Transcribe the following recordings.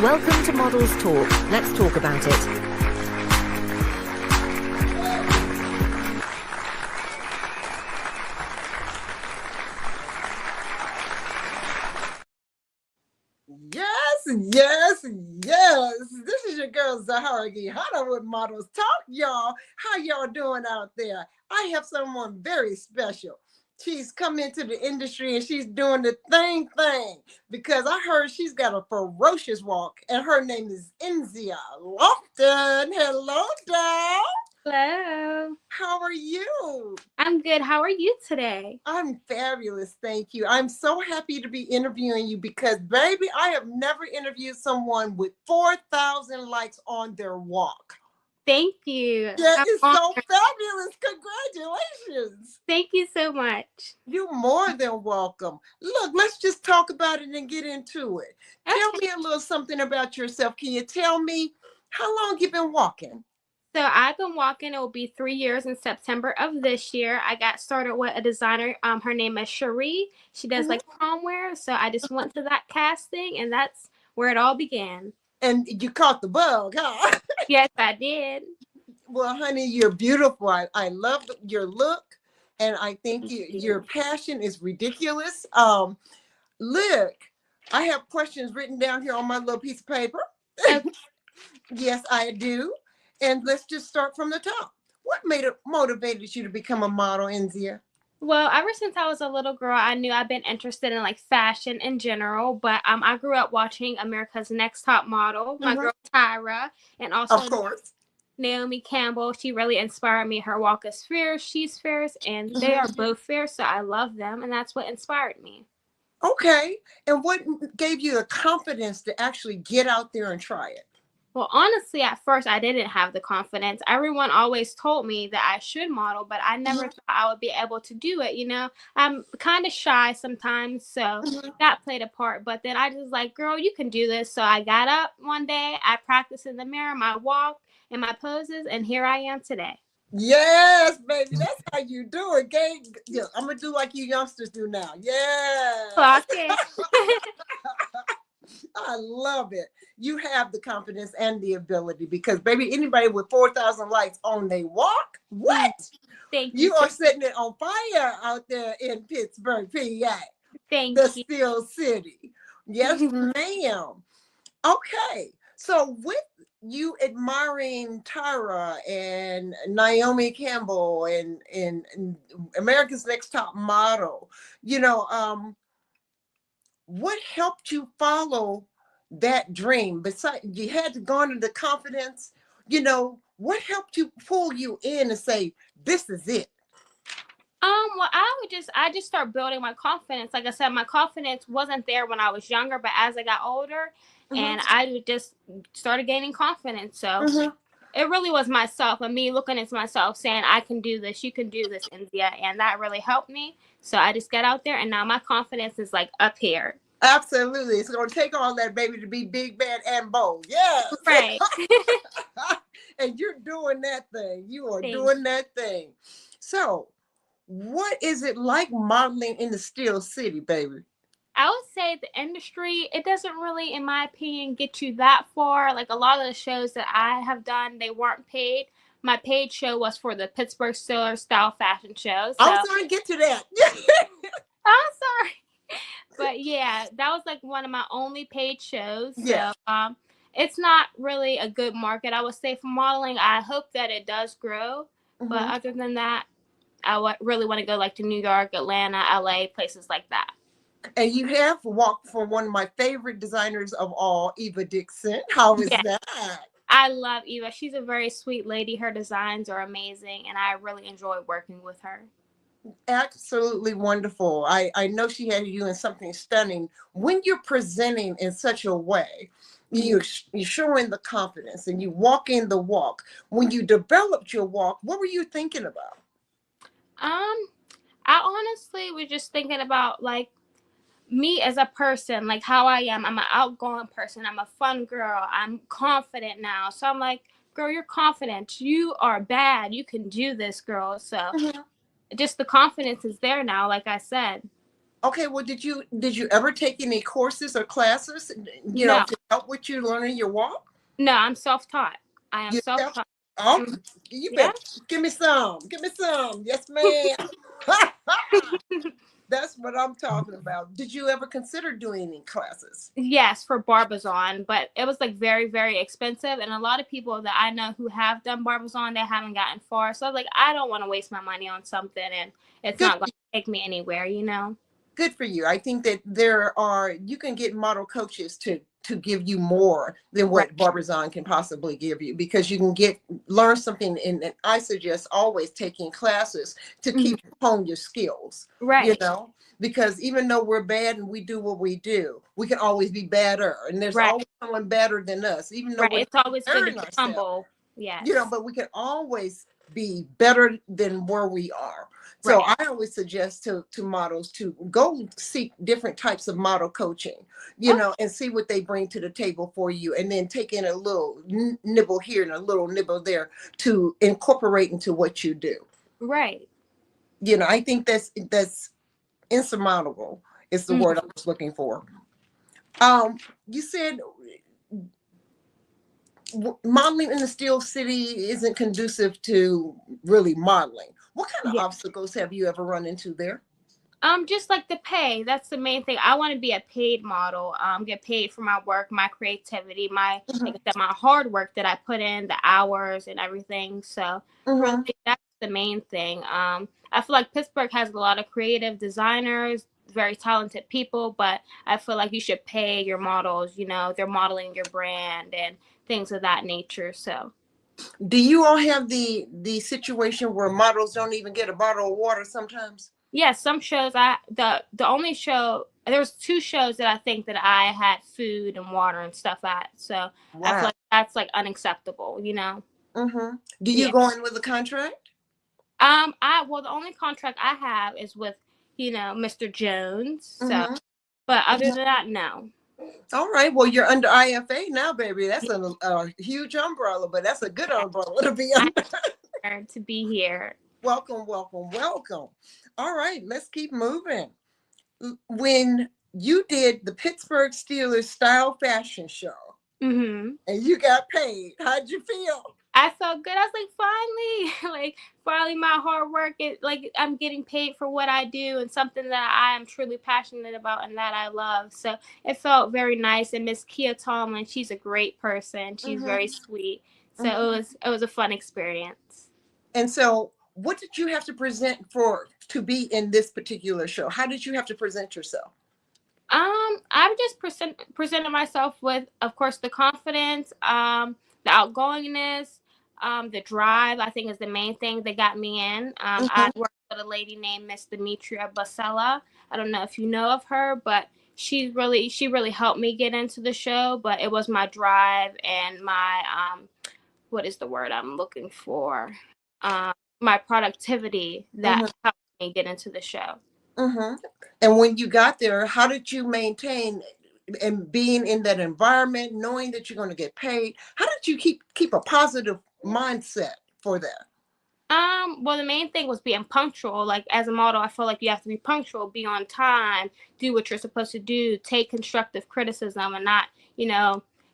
Welcome to Models Talk. Let's talk about it. Yes. This is your girl Zaharraa Geyhanna with Models Talk, y'all. How y'all doing out there? I have someone very special. She's come into the industry and she's doing the thing because I heard she's got a ferocious walk, and her name is Enzia Lofton. Hello, doll. Hello. How are you? I'm good. How are you today? I'm fabulous. Thank you. I'm so happy to be interviewing you because, baby, I have never interviewed someone with 4,000 likes on their walk. Thank you. That is so honored. fabulous. Congratulations. Thank you so much. You're more than welcome. Look, let's just talk about it and get into it. Tell me a little something about yourself. Can you tell me how long you've been walking? So I've been walking. It will be 3 years in September of this year. I got started with a designer. Her name is Cherie. She does like prom wear. So I just went to that casting, and that's where it all began. And you caught the bug, huh? Yes, I did. Well, honey, you're beautiful. I love your look, and I think your passion is ridiculous. Look, I have questions written down here on my little piece of paper. Okay. Yes, I do. And let's just start from the top. What motivated you to become a model, Enzia? Well, ever since I was a little girl, I knew I've been interested in like fashion in general. But I grew up watching America's Next Top Model, my girl Tyra, and also Of course. Naomi Campbell. She really inspired me. Her walk is fierce, she's fierce, and they are both fierce. So I love them, and that's what inspired me. Okay. And what gave you the confidence to actually get out there and try it? Well, honestly, at first, I didn't have the confidence. Everyone always told me that I should model, but I never thought I would be able to do it. You know, I'm kind of shy sometimes, so that played a part. But then I just like, girl, you can do this. So I got up one day, I practiced in the mirror, my walk and my poses, and here I am today. Yes, baby. That's how you do it, gang. Yeah, I'm going to do like you youngsters do now. Yeah. Okay. I love it. You have the confidence and the ability because, baby, anybody with 4,000 likes on their walk, what? Thank you. You are setting it on fire out there in Pittsburgh, PA. Thank the you. Steel City. Yes, ma'am. Okay. So with you admiring Tyra and Naomi Campbell and America's Next Top Model, what helped you follow that dream? Besides, you had to garner the confidence. What helped you pull you in and say, this is it? Well, I just start building my confidence. Like I said, my confidence wasn't there when I was younger, but as I got older, and I just started gaining confidence. So it really was myself and me looking at myself saying, I can do this, you can do this, India. And that really helped me. So I just got out there, and now my confidence is like up here. Absolutely. It's going to take all that, baby, to be big, bad, and bold. Yes. Right. And you're doing that thing. You are doing that thing. So what is it like modeling in the Steel City, baby? I would say the industry, it doesn't really, in my opinion, get you that far. Like a lot of the shows that I have done, they weren't paid. My paid show was for the Pittsburgh Steelers style fashion show. So. I was trying to get to that. I'm sorry. But yeah, that was like one of my only paid shows. Yeah. So it's not really a good market, I would say, for modeling. I hope that it does grow. But other than that, I really want to go like to New York, Atlanta, LA, places like that. And you have walked for one of my favorite designers of all, Eva Dixon. How is that? I love Eva. She's a very sweet lady. Her designs are amazing, and I really enjoy working with her. Absolutely wonderful. I know she had you in something stunning. When you're presenting in such a way, you're showing the confidence and you walk in the walk. When you developed your walk, what were you thinking about? I honestly was just thinking about like me as a person, like how I am. I'm an outgoing person. I'm a fun girl. I'm confident now. So I'm like, girl, you're confident. You are bad. You can do this, girl. So just the confidence is there now, like I said. Okay, well, did you ever take any courses or classes, No, to help with you learning your walk? no, I'm self-taught. I am Yourself? self-taught. Oh, Mhm. you Yeah. better give me some. Give me some. Yes, ma'am. That's what I'm talking about. Did you ever consider doing any classes? Yes, for Barbizon, but it was like very, very expensive. And a lot of people that I know who have done Barbizon, they haven't gotten far. So I was like, I don't want to waste my money on something and it's Good. not going to take me anywhere, you know? Good for you. I think that you can get model coaches to give you more than Right, what Barbizon can possibly give you, because you can learn something, and I suggest always taking classes to mhm, keep hone your skills, right, because even though we're bad and we do what we do, we can always be better, and there's right, always someone better than us, even though right. we're It's always good to comparing be ourselves. humble. Yes, But we can always be better than where we are. So right. I always suggest to models to go seek different types of model coaching, Oh, and see what they bring to the table for you, and then take in a little nibble here and a little nibble there to incorporate into what you do. right. I think that's insurmountable is the word I Mhm. was looking for. You said modeling in the steel city isn't conducive to really modeling. What kind of Yeah. obstacles have you ever run into there? Just like the pay. That's the main thing. I want to be a paid model. Get paid for my work, my creativity, my like Mhm, I said, my hard work that I put in, the hours and everything. So really, mhm. that's the main thing. I feel like Pittsburgh has a lot of creative designers, very talented people, but I feel like you should pay your models. You know, they're modeling your brand and things of that nature. So. Do you all have the situation where models don't even get a bottle of water sometimes? Yeah, some shows the only show there was two shows that I think that I had food and water and stuff at. So I feel Wow. like that's like unacceptable, you know? Do you Yeah. go in with a contract? The only contract I have is with, Mr. Jones. So hmm but other than that, no. All right. Well, you're under IFA now, baby. That's a huge umbrella, but that's a good umbrella to be I'm under. honored to be here. Welcome, welcome, welcome. All right, let's keep moving. When you did the Pittsburgh Steelers style fashion show Mhm. and you got paid, how'd you feel? I felt good. I was like, finally, like finally my hard work is like I'm getting paid for what I do and something that I am truly passionate about and that I love. So it felt very nice. And Miss Kia Tomlin, she's a great person. She's very hmm sweet. So hmm it was a fun experience. And so, what did you have to present for to be in this particular show? How did you have to present yourself? I've just presented myself with, of course, the confidence, the outgoingness, the drive. I think is the main thing that got me in. I hmm worked with a lady named Miss Demetria Basella. I don't know if you know of her, but she really helped me get into the show. But it was my drive and my what is the word I'm looking for? Um, my productivity that hmm helped me get into the show. hmm And when you got there, how did you maintain and being in that environment, knowing that you're going to get paid? How did you keep a positive mindset for that? Well, the main thing was being punctual. Like as a model, I feel like you have to be punctual, be on time, do what you're supposed to do, take constructive criticism and not,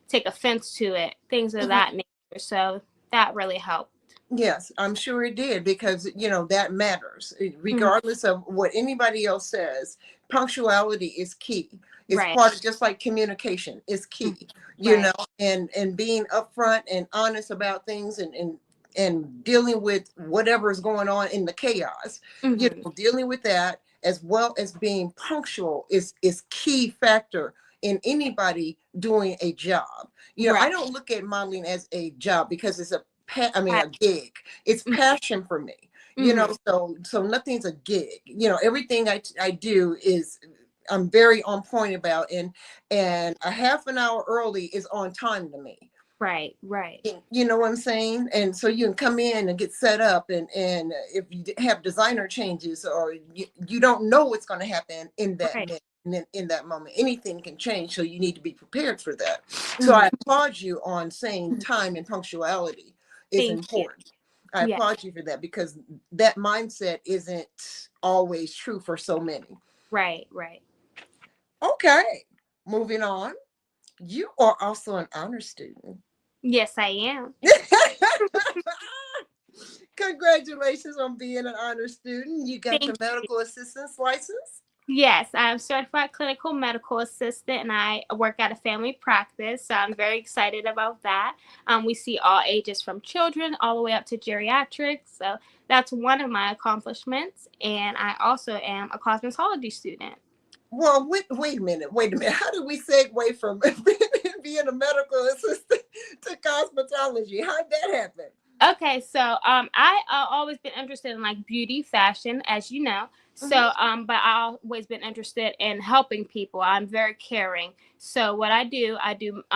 take offense to it, things of Mhm. that nature. So that really helped. Yes, I'm sure it did, because that matters. Mhm. Regardless of what anybody else says, punctuality is key. It's Right. part of, just like communication is Mhm. key, Right. and being upfront and honest about things, and dealing with whatever is going on in the chaos. Hmm. Dealing with that as well as being punctual is key factor in anybody doing a job. I Right. don't look at modeling as a job, because it's a gig. It's Mm-hmm. passion for me. Mm-hmm. So nothing's a gig. Everything I do is, I'm very on point about, and a half an hour early is on time to me. Right. Right. You know what I'm saying? And so you can come in and get set up, and if you have designer changes, or you don't know what's going to happen in that Right. minute. And then in that moment, anything can change. So you need to be prepared for that. So Hmm. I applaud you on saying time and punctuality is Thank you. important. I Yeah. applaud you for that, because that mindset isn't always true for so many. Right, right. Okay, moving on. You are also an honor student. Yes, I am. Congratulations on being an honor student. You got Thank your medical assistance license. Yes, I'm certified clinical medical assistant and I work at a family practice. So I'm very excited about that. We see all ages from children all the way up to geriatrics. So that's one of my accomplishments. And I also am a cosmetology student. Well, wait a minute. Wait a minute. How did we segue from being a medical assistant to cosmetology? How did that happen? Okay, so I always been interested in like beauty, fashion, as you know. So but I always been interested in helping people. I'm very caring. So what I do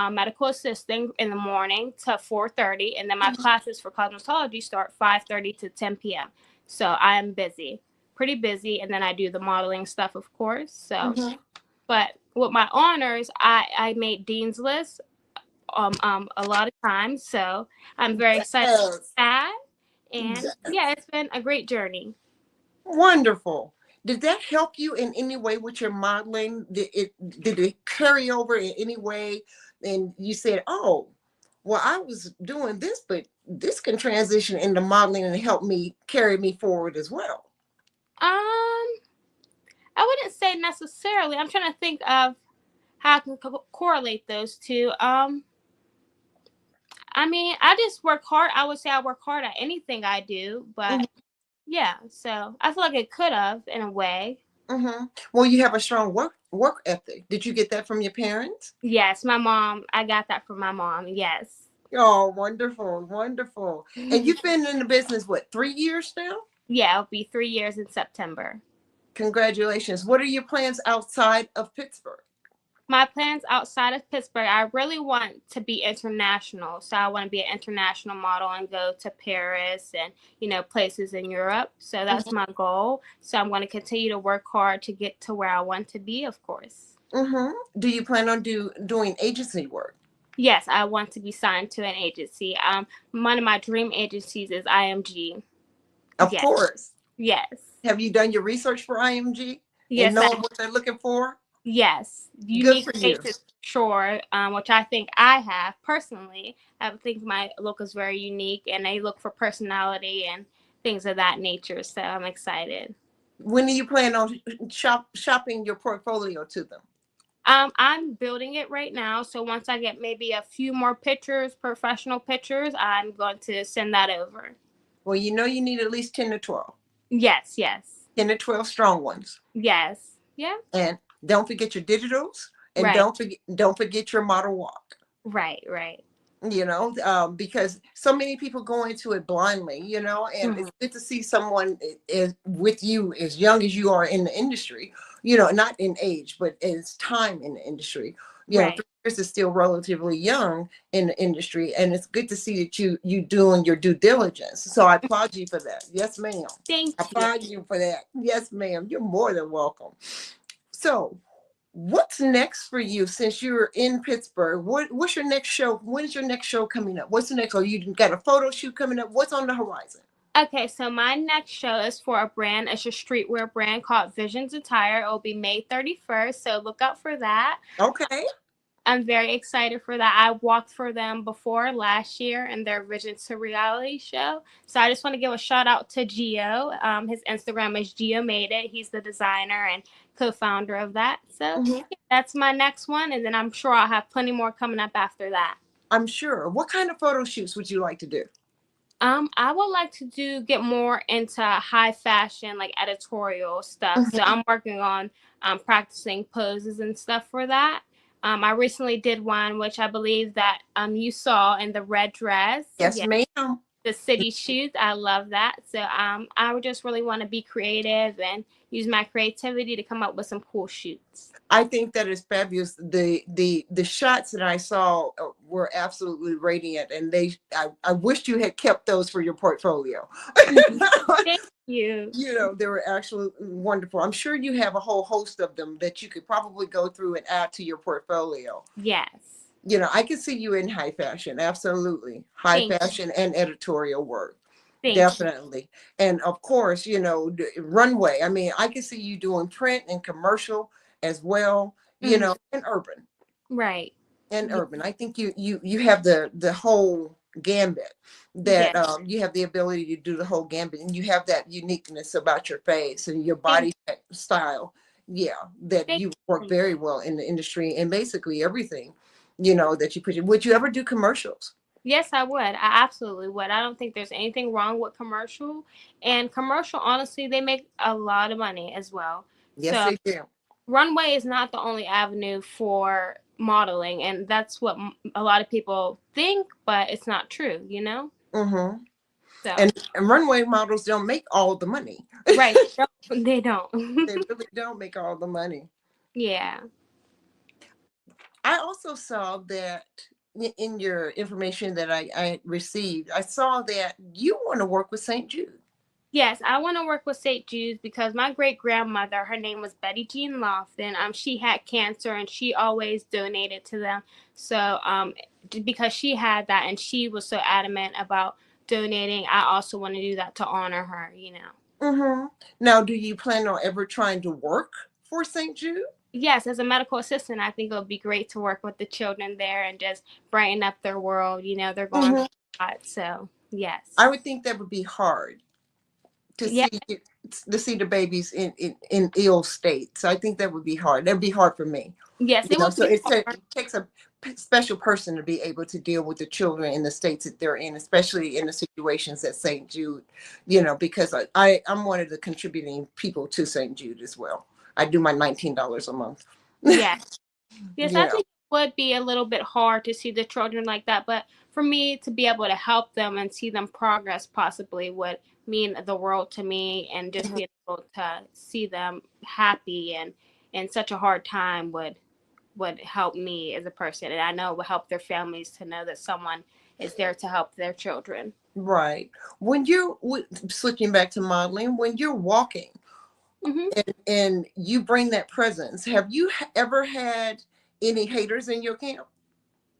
medical assisting in the morning to 4:30, and then my classes for cosmetology start 5:30 to 10 p.m. So I am busy, pretty busy, and then I do the modeling stuff, of course. So, but with my honors, I made dean's list a lot of times. So I'm very excited about Yes. that. And Yes. yeah, it's been a great journey. Wonderful. Did that help you in any way with your modeling? Did it carry over in any way? And you said, "Oh, well, I was doing this, but this can transition into modeling and help me carry me forward as well." Um, I wouldn't say necessarily. I'm trying to think of how I can correlate those two. I mean, I just work hard. I would say I work hard at anything I do, but yeah, so I feel like it could have in a way. Well, you have a strong work ethic. Did you get that from your parents? Yes, my mom. I got that from my mom. Yes. Oh, wonderful, wonderful. And you've been in the business, what, 3 years now? Yeah, it'll be 3 years in September. Congratulations. What are your plans outside of Pittsburgh? My plans outside of Pittsburgh, I really want to be international. So I want to be an international model and go to Paris and, places in Europe. So that's my goal. So I'm going to continue to work hard to get to where I want to be, of course. Do you plan on doing agency work? Yes, I want to be signed to an agency. One of my dream agencies is IMG. Of course. Yes. Have you done your research for IMG? Yes. And know what they're looking for? Yes. Unique faces, sure, which I think I have personally. I think my look is very unique and they look for personality and things of that nature. So I'm excited. When do you plan on shopping your portfolio to them? I'm building it right now. So once I get maybe a few more pictures, professional pictures, I'm going to send that over. Well, you need at least 10 to 12. Yes. 10 to 12 strong ones. Yes. Yeah. And don't forget your digitals, and don't forget your model walk. Right. Because so many people go into it blindly, and it's good to see someone with you as young as you are in the industry, not in age, but as time in the industry. 3 years is still relatively young in the industry, and it's good to see that you doing your due diligence. So I applaud you for that. Yes, ma'am. Thank you. I applaud you for that. Yes, ma'am. You're more than welcome. So what's next for you since you're in Pittsburgh? What's your next show? When is your next show coming up? What's the next? You got a photo shoot coming up? What's on the horizon? Okay, so my next show is for a brand. It's a streetwear brand called Visions Attire. It will be May 31st, so look out for that. Okay. I'm very excited for that. I walked for them before last year in their Vision to Reality show. So I just want to give a shout out to Gio. His Instagram is Gio Made It. He's the designer and co-founder of that. So that's my next one. And then I'm sure I'll have plenty more coming up after that. I'm sure. What kind of photo shoots would you like to do? I would like to get more into high fashion, like editorial stuff. So I'm working on practicing poses and stuff for that. I recently did one, which I believe that you saw in the red dress. Yes, ma'am. The city shoot. I love that. So I would just really want to be creative and use my creativity to come up with some cool shoots. I think that is fabulous. The shots that I saw were absolutely radiant, and I wish you had kept those for your portfolio. Thank you. They were actually wonderful. I'm sure you have a whole host of them that you could probably go through and add to your portfolio. Yes. I can see you in high fashion. Absolutely. High fashion and editorial work. Thank you. Definitely. And of course, runway. I mean, I can see you doing print and commercial as well, Mhm. and urban. Right. And Yeah. urban. I think you have the whole gambit, Yeah. that you have the ability to do the whole gambit, and you have that uniqueness about your face and your Thank, body style. Yeah, that thank you work you. very well in the industry, and basically everything, that you put in. Would you ever do commercials? Yes, I would. I absolutely would. I don't think there's anything wrong with commercial. And commercial, honestly, they make a lot of money as well. Yes, So they do. runway is not the only avenue for modeling, and that's what a lot of people think, but it's not true, you know? Mm-hmm. So, And runway models don't make all the money. right. They don't. They really don't make all the money. Yeah. I also saw that in your information that I received, I saw that you want to work with St. Jude. Yes, I want to work with St. Jude's because my great grandmother, her name was Betty Jean Lofton. She had cancer and she always donated to them. So, because she had that and she was so adamant about donating, I also want to do that to honor her. You know. Mm-hmm. Now, do you plan on ever trying to work for St. Jude? Yes, as a medical assistant, I think it would be great to work with the children there and just brighten up their world. You know, they're going Mm-hmm. through a lot. So, yes. I would think that would be hard to Yeah. see the babies in ill state. So I think that would be hard. That'd be hard for me. Yes, it would So be it takes a special person to be able to deal with the children in the states that they're in, especially in the situations at St. Jude, because I'm one of the contributing people to St. Jude as well. I do my $19 a month. yes. Yes, I you know, think it would be a little bit hard to see the children like that, but for me to be able to help them and see them progress possibly would mean the world to me, and just Mhm. being able to see them happy and in such a hard time would help me as a person, and I know it would help their families to know that someone is there to help their children. Right. When you're switching back to modeling, when you're walking Hmm. and you bring that presence, have you ever had any haters in your camp?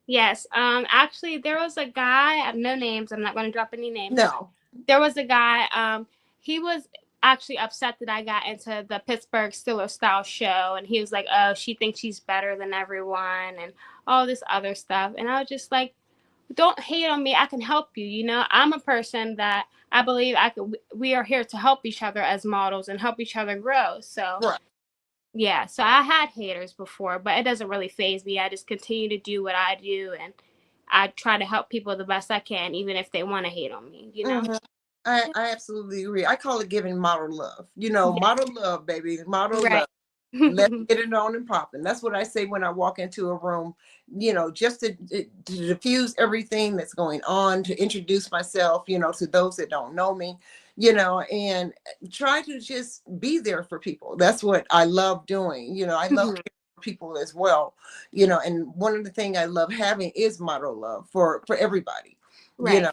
Yes. Actually, there was a guy. I have no names. I'm not going to drop any names. No. There was a guy. He was actually upset that I got into the Pittsburgh Steelers style show, and he was like, "Oh, she thinks she's better than everyone," and all this other stuff. And I was just like, "Don't hate on me. I can help you. You know, I'm a person that I believe I could. We are here to help each other as models and help each other grow." So Right. yeah. So I had haters before, but it doesn't really faze me. I just continue to do what I do, and I try to help people the best I can, even if they want to hate on me. You know. Mhm. I absolutely agree. I call it giving model love. Yeah. Model love, baby. Model Right. love. Let's get it on and popping. That's what I say when I walk into a room, just to diffuse everything that's going on, to introduce myself, to those that don't know me, and try to just be there for people. That's what I love doing. I love caring for people as well, and one of the things I love having is model love for everybody, you Right. know.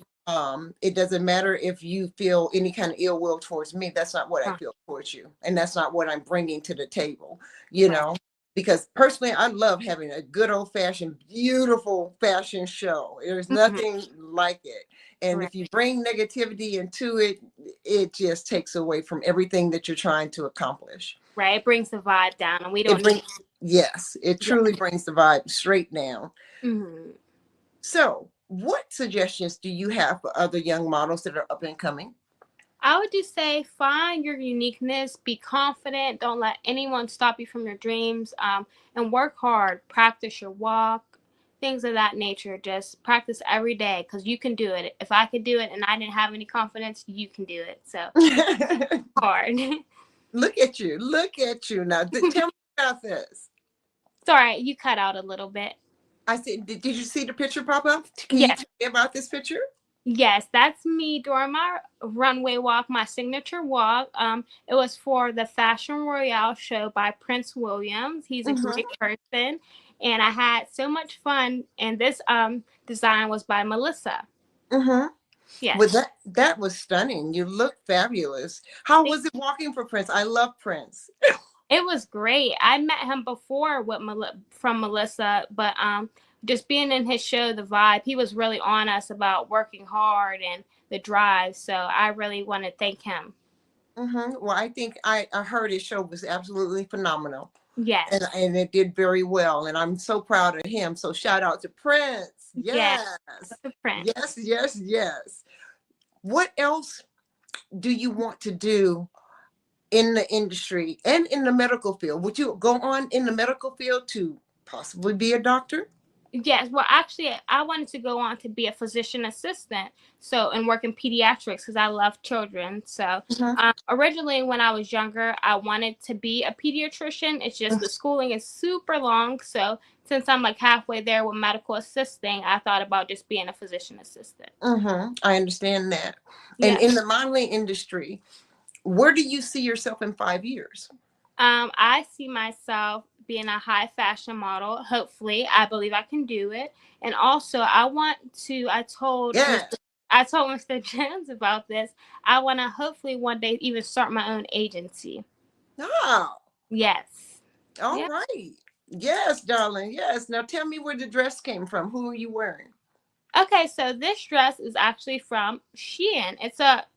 It doesn't matter if you feel any kind of ill will towards me. That's not what I Huh. feel towards you, and that's not what I'm bringing to the table, Right. because personally I love having a good old-fashioned beautiful fashion show. There's nothing like it, and Right. if you bring negativity into it, it just takes away from everything that you're trying to accomplish. Right. It brings the vibe down, and we It don't need. brings Yes, it Yeah. truly brings the vibe straight down. Hmm. So what suggestions do you have for other young models that are up and coming? I would just say find your uniqueness, be confident, don't let anyone stop you from your dreams, and work hard. Practice your walk, things of that nature. Just practice every day because you can do it. If I could do it and I didn't have any confidence, you can do it. So hard. Look at you. Look at you. Now, tell me about this. Sorry, you cut out a little bit. I said, did you see the picture pop up? Can you Yes. tell me about this picture? Yes, that's me during my runway walk, my signature walk. It was for the Fashion Royale show by Prince Williams. He's a great person, and I had so much fun. And this design was by Melissa. Mm-hmm. Well, Yes. that was stunning. You look fabulous. How was it walking for Prince? I love Prince. It was great. I met him before with from Melissa, but just being in his show, the vibe, he was really on us about working hard and the drive. So I really want to thank him. Well, I think I heard his show was absolutely phenomenal. Yes. And it did very well. And I'm so proud of him. So shout out to Prince. Yes. The Prince. Yes, yes, yes. What else do you want to do in the industry and in the medical field? Would you go on in the medical field to possibly be a doctor? Yes, well, actually, I wanted to go on to be a physician assistant, so and work in pediatrics because I love children. So originally, when I was younger, I wanted to be a pediatrician. It's just the schooling is super long. So since I'm like halfway there with medical assisting, I thought about just being a physician assistant. I understand that. Yeah. And in the modeling industry, where do you see yourself in 5 years? I see myself being a high fashion model. Hopefully, I believe I can do it. And also, I told Mr. Jones about this. I want to hopefully one day even start my own agency. Oh. Yes. All right. Yes, darling. Yes. Now tell me where the dress came from. Who are you wearing? Okay, so this dress is actually from Shein.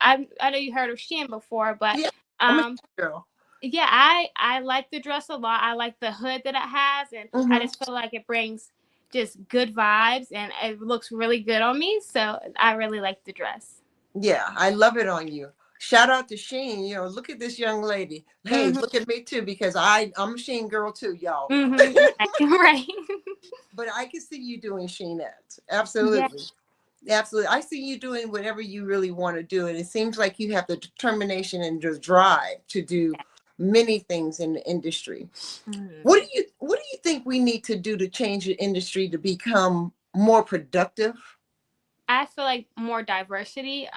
I know you heard of Shein before, but I'm a girl. Yeah, I like the dress a lot. I like the hood that it has, and I just feel like it brings just good vibes, and it looks really good on me. So I really like the dress. Yeah, I love it on you. Shout out to Sheen. You know, look at this young lady. Hey, look at me too, because I'm a Sheen girl too, y'all. Right. But I can see you doing Sheenettes. Absolutely. Yeah. Absolutely. I see you doing whatever you really want to do. And it seems like you have the determination and the drive to do many things in the industry. What do you think we need to do to change the industry to become more productive? I feel like more diversity,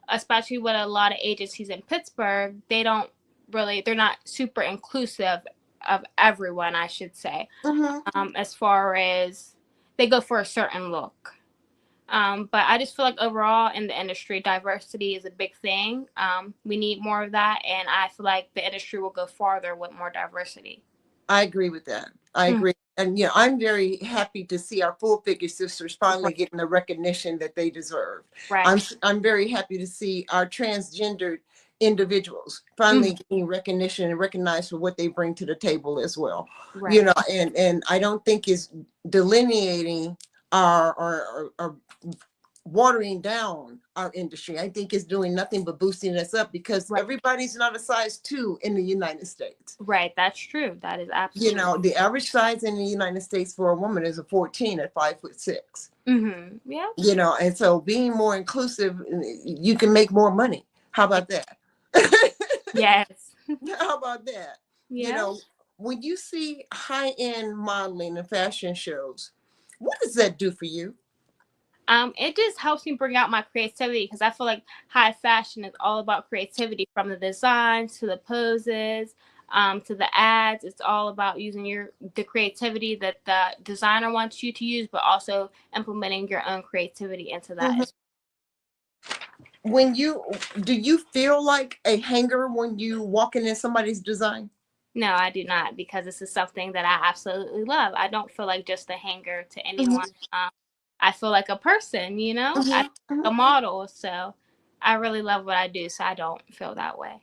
especially with a lot of agencies in Pittsburgh, they're not super inclusive of everyone, I should say. As far as they go for a certain look. But I just feel like overall in the industry, diversity is a big thing. We need more of that, and I feel like the industry will go farther with more diversity. I agree with that. I agree. And I'm very happy to see our full figure sisters finally getting the recognition that they deserve. Right. I'm very happy to see our transgendered individuals finally getting recognition and recognized for what they bring to the table as well. Right. And I don't think it's delineating or watering down our industry. I think it's doing nothing but boosting us up, because everybody's not a size 2 in the United States. Right. That's true. That is absolutely. The average size in the United States for a woman is a 14 at 5'6". Yeah. And so being more inclusive, you can make more money. How about that? Yes. How about that? Yeah. When you see high-end modeling and fashion shows, what does that do for you? It just helps me bring out my creativity, because I feel like high fashion is all about creativity, from the designs to the poses, to the ads. It's all about using the creativity that the designer wants you to use, but also implementing your own creativity into that. Do you feel like a hanger when you walking in somebody's design? No, I do not, because this is something that I absolutely love. I don't feel like just a hanger to anyone. I feel like a person, I feel like a model. So I really love what I do. So I don't feel that way.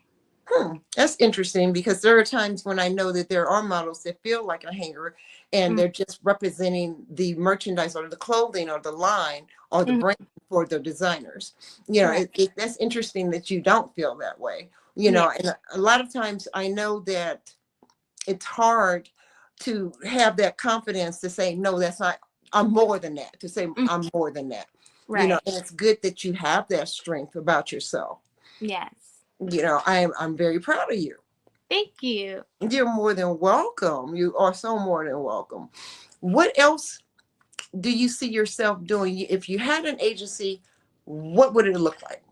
That's interesting, because there are times when I know that there are models that feel like a hanger, and they're just representing the merchandise or the clothing or the line or the brand for the designers. That's interesting that you don't feel that way. And a lot of times I know that it's hard to have that confidence to say, no, that's not, I'm more than that, to say I'm more than that. Right. And it's good that you have that strength about yourself. Yes. I'm very proud of you. Thank you. You're more than welcome. You are so more than welcome. What else do you see yourself doing? If you had an agency, what would it look like?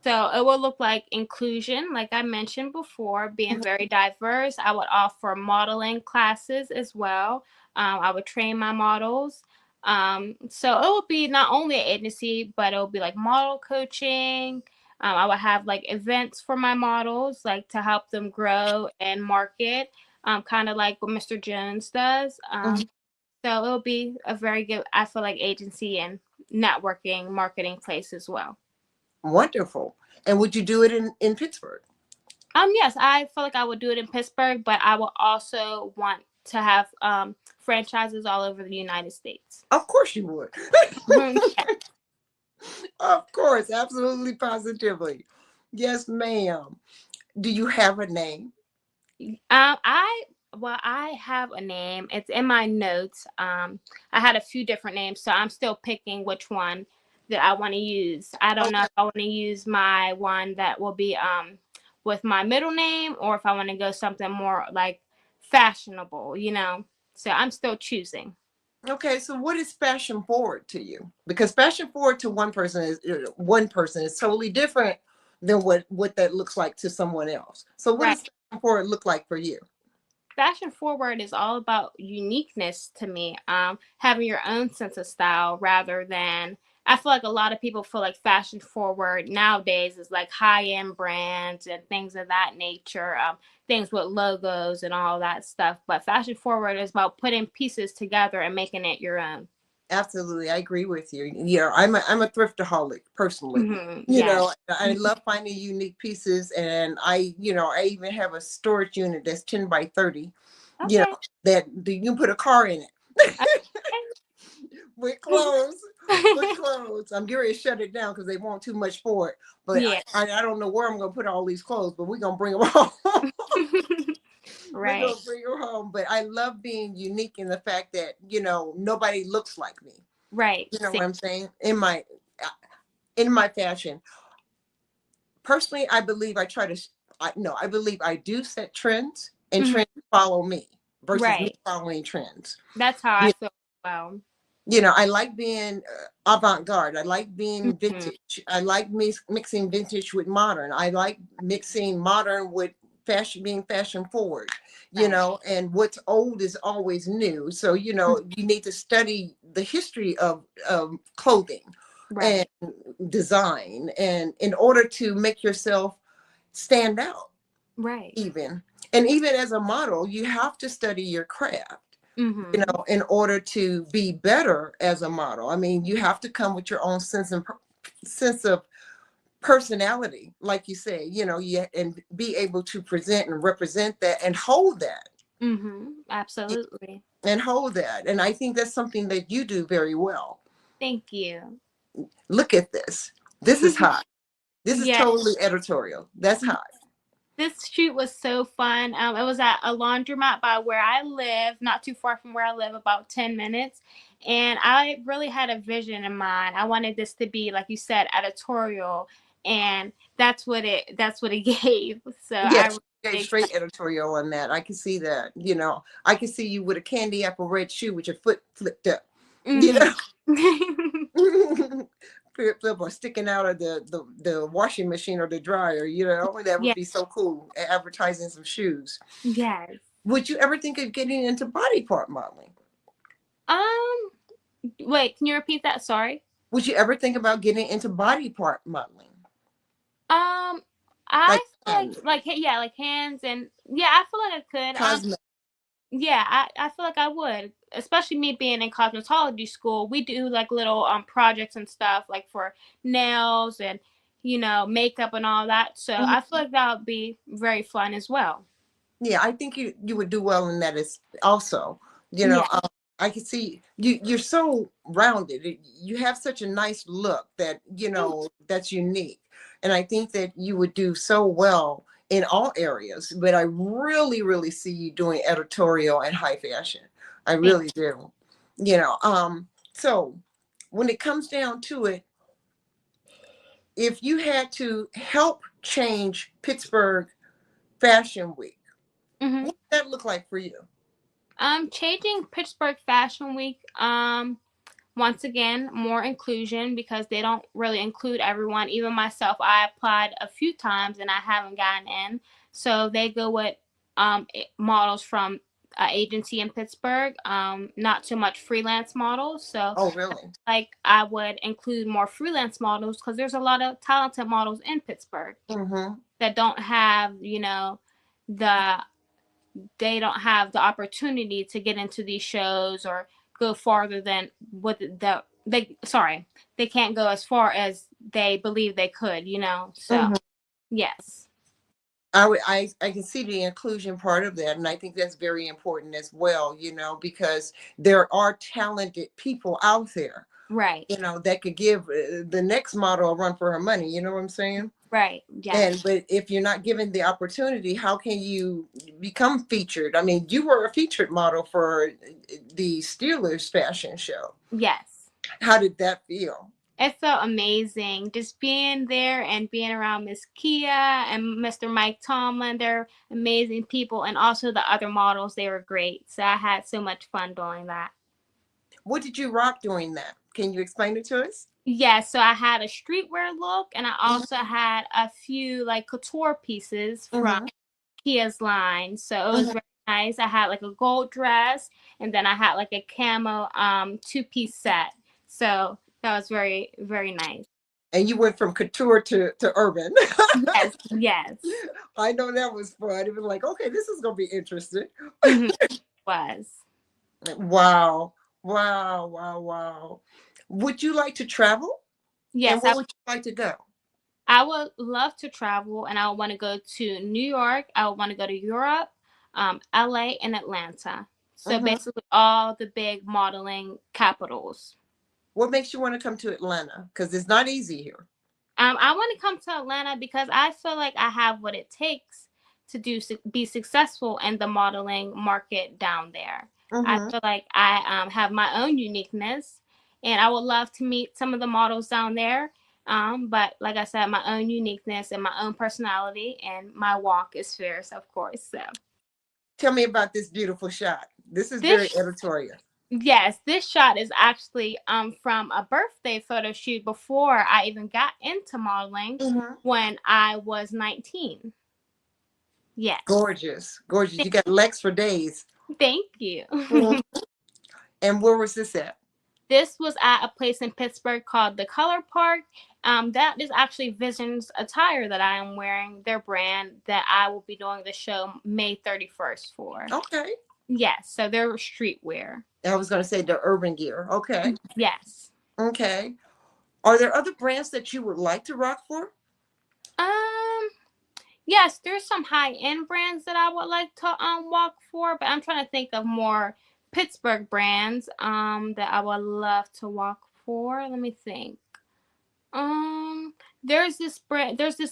So it will look like inclusion, like I mentioned before, being very diverse. I would offer modeling classes as well. I would train my models. So it will be not only an agency, but it will be like model coaching. I would have like events for my models, like to help them grow and market, kind of like what Mr. Jones does. So it will be a very good, I feel like, agency and networking, marketing place as well. Wonderful. And would you do it in Pittsburgh? Yes, I feel like I would do it in Pittsburgh, but I will also want to have franchises all over the United States. Of course you would. Mhm. Of course, absolutely, positively. Yes, ma'am. Do you have a name? I have a name. It's in my notes. I had a few different names, so I'm still picking which one that I want to use. I don't know Okay. if I want to use my one that will be with my middle name, or if I want to go something more like fashionable, you know. So I'm still choosing. Okay, so what is fashion forward to you? Because fashion forward to one person is totally different than what that looks like to someone else. So what Right. does fashion forward look like for you? Fashion forward is all about uniqueness to me. Having your own sense of style rather than, I feel like a lot of people feel like fashion forward nowadays is like high end brands and things of that nature, things with logos and all that stuff. But fashion forward is about putting pieces together and making it your own. Absolutely, I agree with you. I'm a thriftaholic personally. Yes. I love finding unique pieces, and I even have a storage unit that's 10 by 30. You Okay. know that you can put a car in it with clothes. With clothes. I'm getting ready to shut it down because they want too much for it. But Yeah. I don't know where I'm gonna put all these clothes, but we're gonna bring them home. We're Right. gonna bring them home. But I love being unique in the fact that nobody looks like me. Right. You know what I'm saying? In my fashion. Personally, I believe I try to no, I believe I do set trends and Mhm. trends follow me versus me Right. following trends. That's how I You, feel. Well. I like being avant-garde. I like being Mhm. vintage. I like mixing vintage with modern. I like mixing modern with fashion, being fashion forward. Right. And what's old is always new. So, you need to study the history of clothing and Right. design, and in order to make yourself stand out. Right. Even as a model, you have to study your craft, Mhm. in order to be better as a model. I mean, you have to come with your own sense of personality, like you say, and be able to present and represent that and hold that Mhm. Absolutely. and I think that's something that you do very well. Thank you. Look at this. This is hot. This is Yeah. totally editorial. That's hot. This shoot was so fun. It was at a laundromat by where I live, not too far from where I live, about 10 minutes. And I really had a vision in mind. I wanted this to be, like you said, editorial, and that's what it gave. So I Yes, was you gave really straight editorial on that. I can see that. I can see you with a candy apple red shoe with your foot flipped up. You excited. know, Mhm. flipped up or sticking out of the washing machine or the dryer. That would Yeah. be so cool. Advertising some shoes. Yes. Would you ever think of getting into body part modeling? Um. Wait. Can you repeat that? Sorry. Would you ever think about getting into body part modeling? Um. Like I feel hands, yeah, like hands, and yeah, I feel like I could. cosmetic. Yeah, I feel like I would, especially me being in cosmetology school. We do like little projects and stuff like for nails and makeup and all that. So I feel like that would be very fun as well. Yeah, I think you would do well in that as also. You know, Yeah. um, I can see you're so rounded. You have such a nice look that that's unique, and I think that you would do so well in all areas. But I really, really see you doing editorial and high fashion. I Thank- really do. So when it comes down to it, if you had to help change Pittsburgh Fashion Week, Mhm. what does that look like for you? Changing Pittsburgh Fashion Week. Once again, more inclusion because they don't really include everyone. Even myself, I applied a few times and I haven't gotten in. So they go with models from an agency in Pittsburgh, not too much freelance models. So Oh, really? like I would include more freelance models because there's a lot of talented models in Pittsburgh Mm-hmm. that don't have, the they don't have the opportunity to get into these shows or go farther than what the they can't go as far as they believe they could, So yes. I can see the inclusion part of that, and I think that's very important as well, because there are talented people out there, Right. that could give the next model a run for her money. You know what I'm saying? Right. Yes. But if you're not given the opportunity, how can you become featured? I mean, you were a featured model for the Steelers fashion show. Yes. How did that feel? It felt amazing just being there and being around Miss Kia and Mr. Mike Tomlin. They're amazing people. And also the other models, they were great. So I had so much fun doing that. What did you rock during that? Can you explain it to us? Yeah, so I had a streetwear look, and I also had a few like couture pieces from Kia's line. So it was very nice. I had like a gold dress, and then I had like a camo 2-piece set. So that was very, very nice. And you went from couture to urban. Yes, yes. I know that was fun. It was like, okay, this is gonna be interesting. It was. Wow. Wow, wow, wow. Would you like to travel? Yes. And where would you like to go? I would love to travel, and I would want to go to New York. I would want to go to Europe, LA, and Atlanta. So basically all the big modeling capitals. What makes you want to come to Atlanta? Because it's not easy here. I want to come to Atlanta because I feel like I have what it takes to be successful in the modeling market down there. I feel like I have my own uniqueness, and I would love to meet some of the models down there. But like I said, my own uniqueness and my own personality, and my walk is fierce, of course. So tell me about this beautiful shot. This is very editorial. Yes, this shot is actually from a birthday photo shoot before I even got into modeling when I was 19. Yes. Gorgeous. Gorgeous. You got legs for days. Thank you. And where was this at? This was at a place in Pittsburgh called the Color Park. That is actually Vision's attire that I am wearing, their brand that I will be doing the show May 31st for. Okay. Yes, so they're streetwear. I was going to say the urban gear. Okay. Yes. Okay. Are there other brands that you would like to rock for? Yes, there's some high-end brands that I would like to walk for, but I'm trying to think of more Pittsburgh brands that I would love to walk for. Let me think. There's this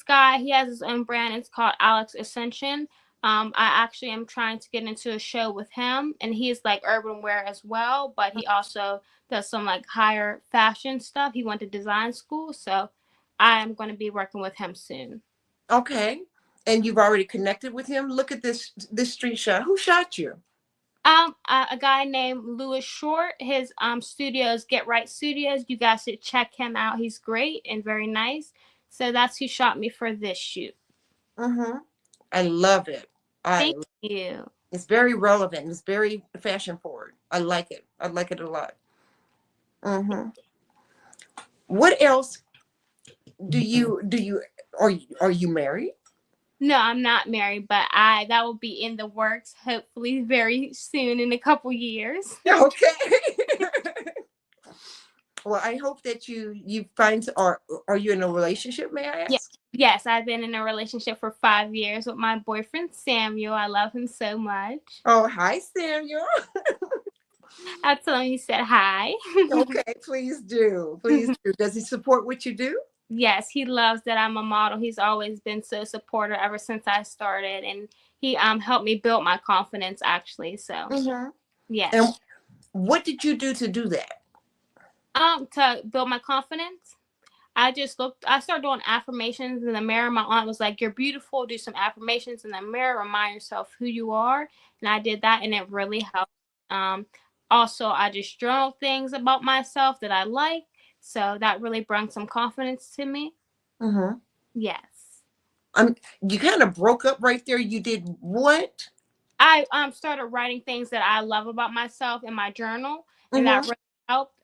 guy, he has his own brand. It's called Alex Ascension. I actually am trying to get into a show with him, and he's like urban wear as well, but he also does some like higher fashion stuff. He went to design school, so I am going to be working with him soon. Okay. And you've already connected with him? Look at this street shot. Who shot you? A guy named Louis Short. His studio is Get Right Studios. You guys should check him out. He's great and very nice. So that's who shot me for this shoot. I love it. Thank you. It's very relevant. It's very fashion forward. I like it. I like it a lot. What else are you married? No, I'm not married, but that will be in the works hopefully very soon in a couple years. Okay. Well, I hope that you find, are you in a relationship, may I ask? Yes, I've been in a relationship for 5 years with my boyfriend, Samuel. I love him so much. Oh, hi, Samuel. I told him you said hi. Okay, please do. Please do. Does he support what you do? Yes, he loves that I'm a model. He's always been so supportive ever since I started, and he helped me build my confidence actually. So yes. And what did you do to do that? To build my confidence, I started doing affirmations in the mirror. My aunt was like, "You're beautiful. Do some affirmations in the mirror. Remind yourself who you are." And I did that, and it really helped. Also, I just journaled things about myself that I like. So that really brought some confidence to me. Yes. You kind of broke up right there. You did what? I started writing things that I love about myself in my journal, and that really helped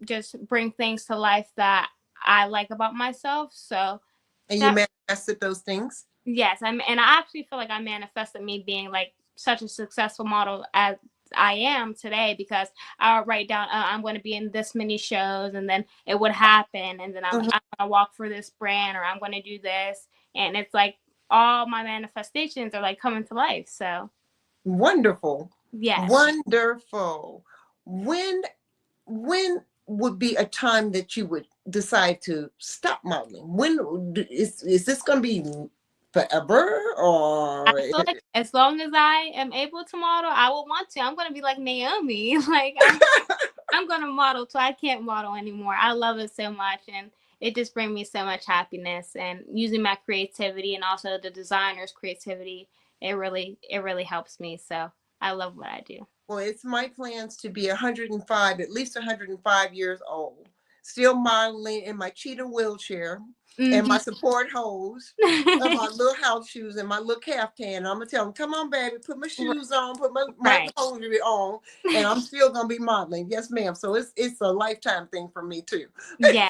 just bring things to life that I like about myself. So. And you manifested those things? Yes, and I actually feel like I manifested me being like such a successful model as I am today, because I would write down, I'm going to be in this many shows, and then it would happen, and then I'm going to walk for this brand, or I'm going to do this, and it's like all my manifestations are like coming to life. So wonderful. yes. Wonderful. When would be a time that you would decide to stop modeling? When is this going to be forever, or I feel like as long as I am able to model, I will want to. I'm going to be like Naomi. Like I'm going to model till I can't model anymore. I love it so much, and it just brings me so much happiness. And using my creativity and also the designer's creativity, it really helps me. So I love what I do. Well, it's my plans to be 105, at least 105 years old, still modeling in my cheetah wheelchair and my support hose and my little house shoes and my little caftan. I'm going to tell them, come on, baby, put my shoes on, put my hosiery on, and I'm still going to be modeling. Yes, ma'am. So it's a lifetime thing for me, too. Yeah.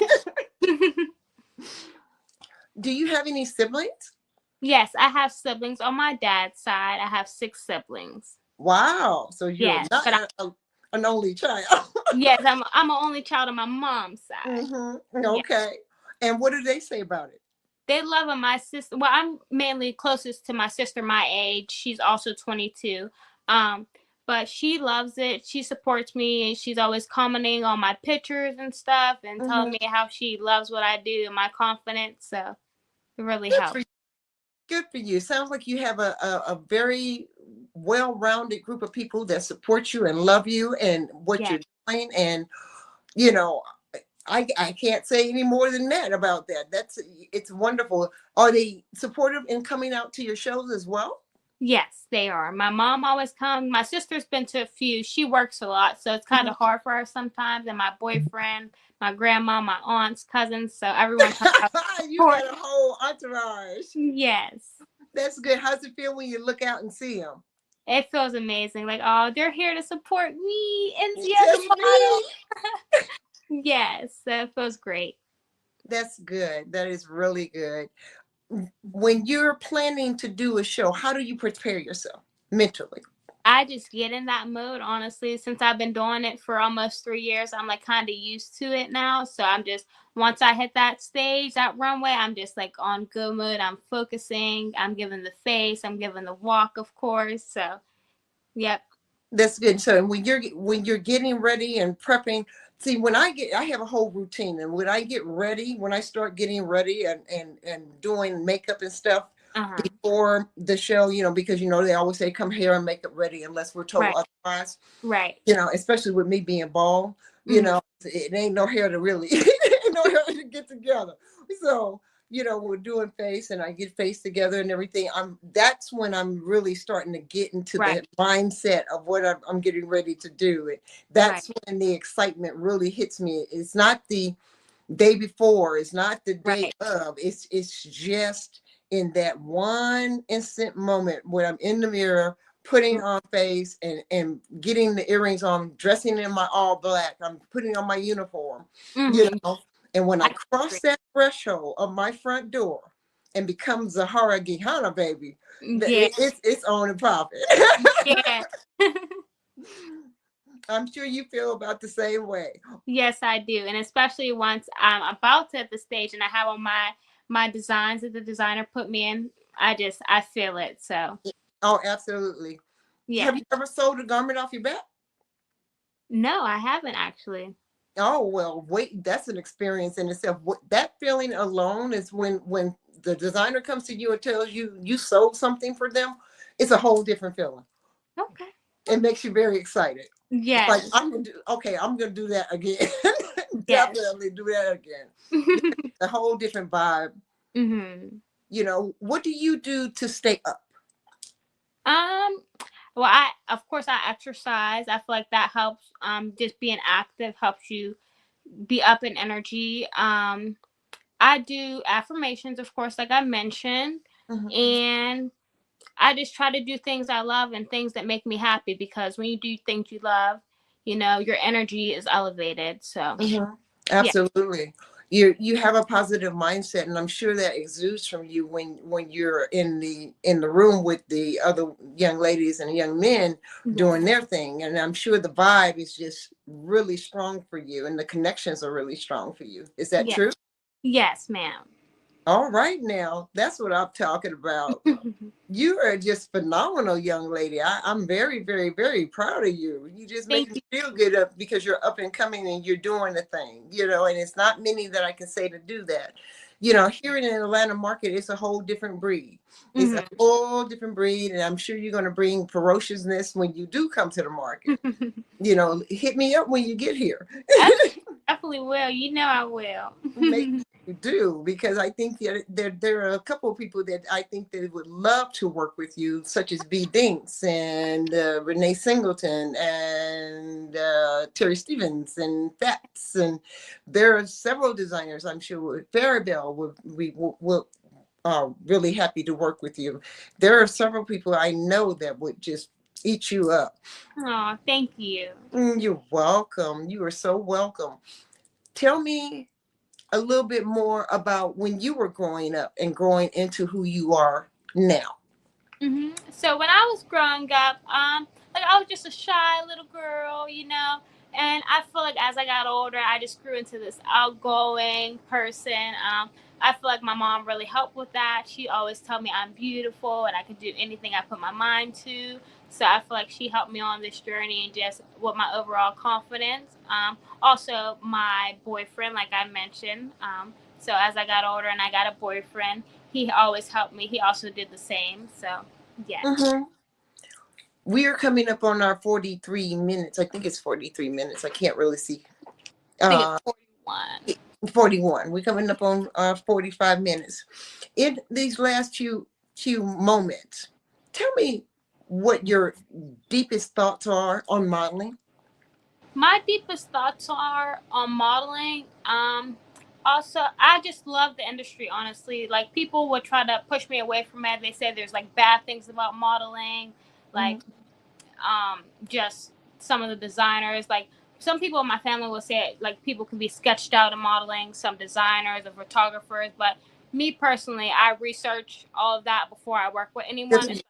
Do you have any siblings? Yes, I have siblings. On my dad's side, I have 6 siblings. Wow. So you're not an only child. Yes, I'm an only child on my mom's side. Okay. Yes. And what do they say about it? They love it. My sister, well, I'm mainly closest to my sister my age. She's also 22. But she loves it. She supports me, and she's always commenting on my pictures and stuff, and telling me how she loves what I do and my confidence. So it really helps. Good for you. Sounds like you have a very well-rounded group of people that support you and love you and what you're doing. And, you know, I can't say any more than that about that. It's wonderful. Are they supportive in coming out to your shows as well? Yes, they are. My mom always comes. My sister's been to a few. She works a lot, so it's kind of hard for her sometimes. And my boyfriend, my grandma, my aunts, cousins, so everyone comes out. You got a whole entourage. Yes. That's good. How's it feel when you look out and see them? It feels amazing. Like, oh, they're here to support me. Enzia the model. Yes, that feels great. That's good. That is really good. When you're planning to do a show, how do you prepare yourself mentally? I just get in that mode, honestly. Since I've been doing it for almost 3 years, I'm like kind of used to it now. So I'm just, once I hit that stage, that runway, I'm just like on good mood. I'm focusing. I'm giving the face. I'm giving the walk, of course. So, yep. That's good. So when you're getting ready and prepping, see, I have a whole routine, and when I start getting ready and doing makeup and stuff before the show, because they always say come hair and makeup ready unless we're told otherwise. Right. Especially with me being bald, it ain't no hair to really no hair to get together. So we're doing face, and I get face together and everything. That's when I'm really starting to get into the mindset of what I'm getting ready to do. That's when the excitement really hits me. It's not the day before. It's not the day of. It's just in that one instant moment where I'm in the mirror, putting on face and getting the earrings on, dressing in my all black. I'm putting on my uniform, And when I cross that threshold of my front door and become Zaharraa Geyhanna, baby, it's on and popping. Yeah. I'm sure you feel about the same way. Yes, I do. And especially once I'm about to hit the stage and I have on my designs that the designer put me in, I feel it. So. Oh, absolutely. Yeah. Have you ever sold a garment off your back? No, I haven't actually. Oh, well, wait, that's an experience in itself. That feeling alone is when the designer comes to you and tells you you sold something for them. It's a whole different feeling. Okay. It makes you very excited. Yeah. Like, I'm going to do that again. Definitely do that again. A whole different vibe. What do you do to stay up? Well, I exercise. I feel like that helps. Just being active helps you be up in energy. I do affirmations, of course, like I mentioned, and I just try to do things I love and things that make me happy, because when you do things you love, your energy is elevated. So absolutely. You have a positive mindset, and I'm sure that exudes from you when you're in the room with the other young ladies and young men doing their thing. And I'm sure the vibe is just really strong for you, and the connections are really strong for you. Is that true? Yes, ma'am. All right, now that's what I'm talking about. You are just phenomenal, young lady. I'm very, very, very proud of you. You just make me feel good up because you're up and coming and you're doing the thing, and it's not many that I can say to do that. Here in the Atlanta market, it's a whole different breed. It's a whole different breed, and I'm sure you're going to bring ferociousness when you do come to the market. Hit me up when you get here. I definitely will. I will. Make you do, because I think there are a couple of people that I think that would love to work with you, such as B. Dinks and Renee Singleton and Terry Stevens and Fats, and there are several designers I'm sure. Farabelle will really happy to work with you. There are several people I know that would just eat you up. Oh, thank you. You're welcome. You are so welcome. Tell me a little bit more about when you were growing up and growing into who you are now. So when I was growing up, like I was just a shy little girl, and I feel like as I got older, I just grew into this outgoing person. I feel like my mom really helped with that. She always told me I'm beautiful and I could do anything I put my mind to. So I feel like she helped me on this journey and just with my overall confidence. Also, my boyfriend, like I mentioned. So as I got older and I got a boyfriend, he always helped me. He also did the same. So, yeah. We are coming up on our 43 minutes. I think it's 43 minutes. I can't really see. I think it's 41. 41. We're coming up on 45 minutes. In these last few moments, tell me what your deepest thoughts are on modeling. My deepest thoughts are on modeling. Also, I just love the industry, honestly. Like, people would try to push me away from it. They say there's, like, bad things about modeling. Like, just some of the designers. Like, some people in my family will say, like, people can be sketched out in modeling, some designers or photographers. But me personally, I research all of that before I work with anyone,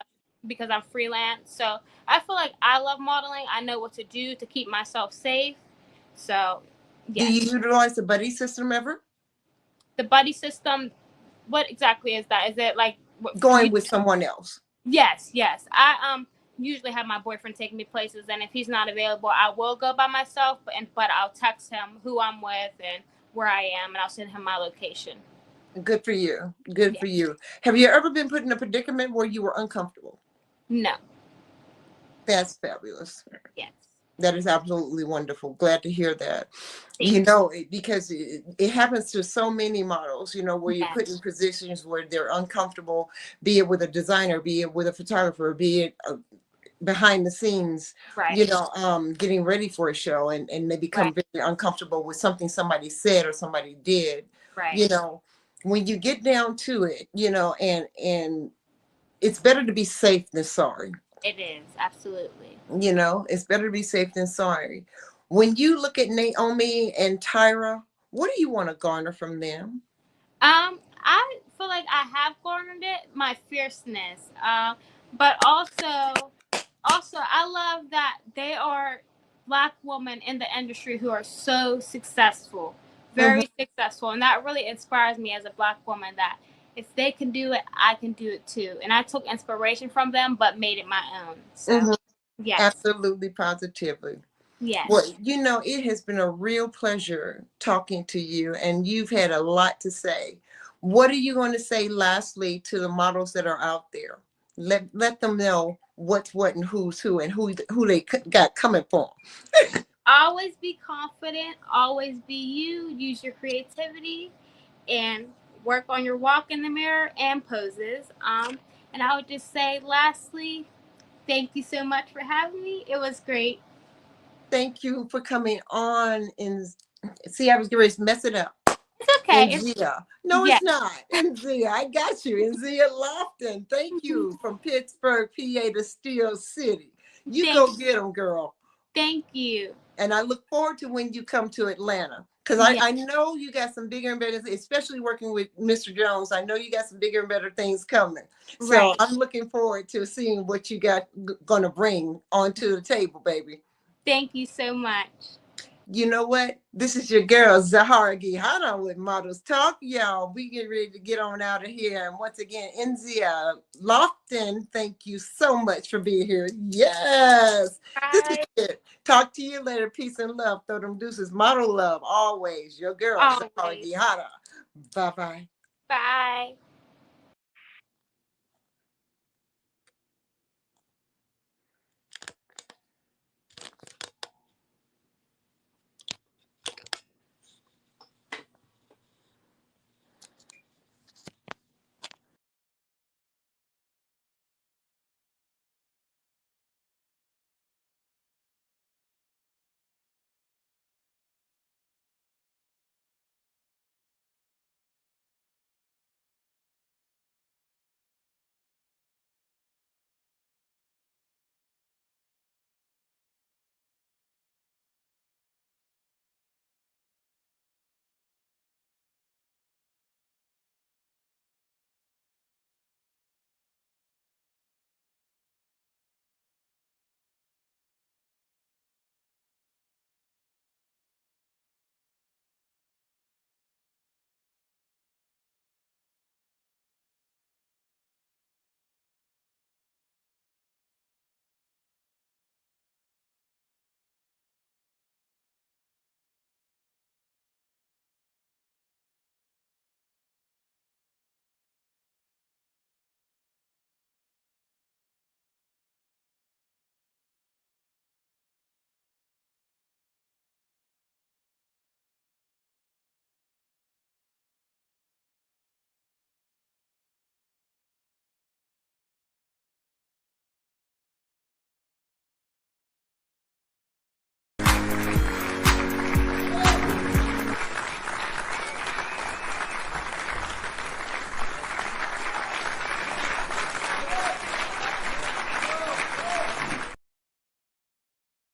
because I'm freelance. So I feel like I love modeling. I know what to do to keep myself safe. So, yes. Do you utilize the buddy system ever? The buddy system, what exactly is that? Is it like going with someone else? Yes. I usually have my boyfriend take me places, and if he's not available, I will go by myself. But I'll text him who I'm with and where I am, and I'll send him my location. Good for you. Good for you. Have you ever been put in a predicament where you were uncomfortable? No. That's fabulous. Yes. That is absolutely wonderful. Glad to hear that. Because it happens to so many models, where you're put in positions where they're uncomfortable, be it with a designer, be it with a photographer, be it behind the scenes, getting ready for a show, and they become very uncomfortable with something somebody said or somebody did. When you get down to it, and it's better to be safe than sorry. It is, absolutely. It's better to be safe than sorry. When you look at Naomi and Tyra, what do you want to garner from them? I feel like I have garnered it, my fierceness. But also I love that they are Black women in the industry who are so successful, very successful. And that really inspires me as a Black woman, that if they can do it, I can do it too. And I took inspiration from them, but made it my own. So, yes. Absolutely, positively. Yes. Well, it has been a real pleasure talking to you, and you've had a lot to say. What are you going to say lastly to the models that are out there? Let them know what's what and who's who and who they got coming from. Always be confident. Always be you. Use your creativity and work on your walk in the mirror and poses. And I would just say, lastly, thank you so much for having me. It was great. Thank you for coming on. And see, I was going to mess it up. It's okay. Enzia. No, it's not. Enzia, I got you. Enzia Lofton. Thank you. From Pittsburgh, PA to Steel City. You go get them, girl. Thank you. And I look forward to when you come to Atlanta. Because I know you got some bigger and better, especially working with Mr. Jones. I know you got some bigger and better things coming. So Right. I'm looking forward to seeing what you got going to bring onto the table, baby. Thank you so much. You know what? This is your girl, Zaharraa Geyhanna with Modelz Talk. Y'all, we get ready to get on out of here. And once again, Enzia Lofton, thank you so much for being here. Yes. Bye. This is it. Talk to you later. Peace and love. Throw them deuces. Model love always. Your girl, Zaharraa Geyhanna. Bye-bye. Bye.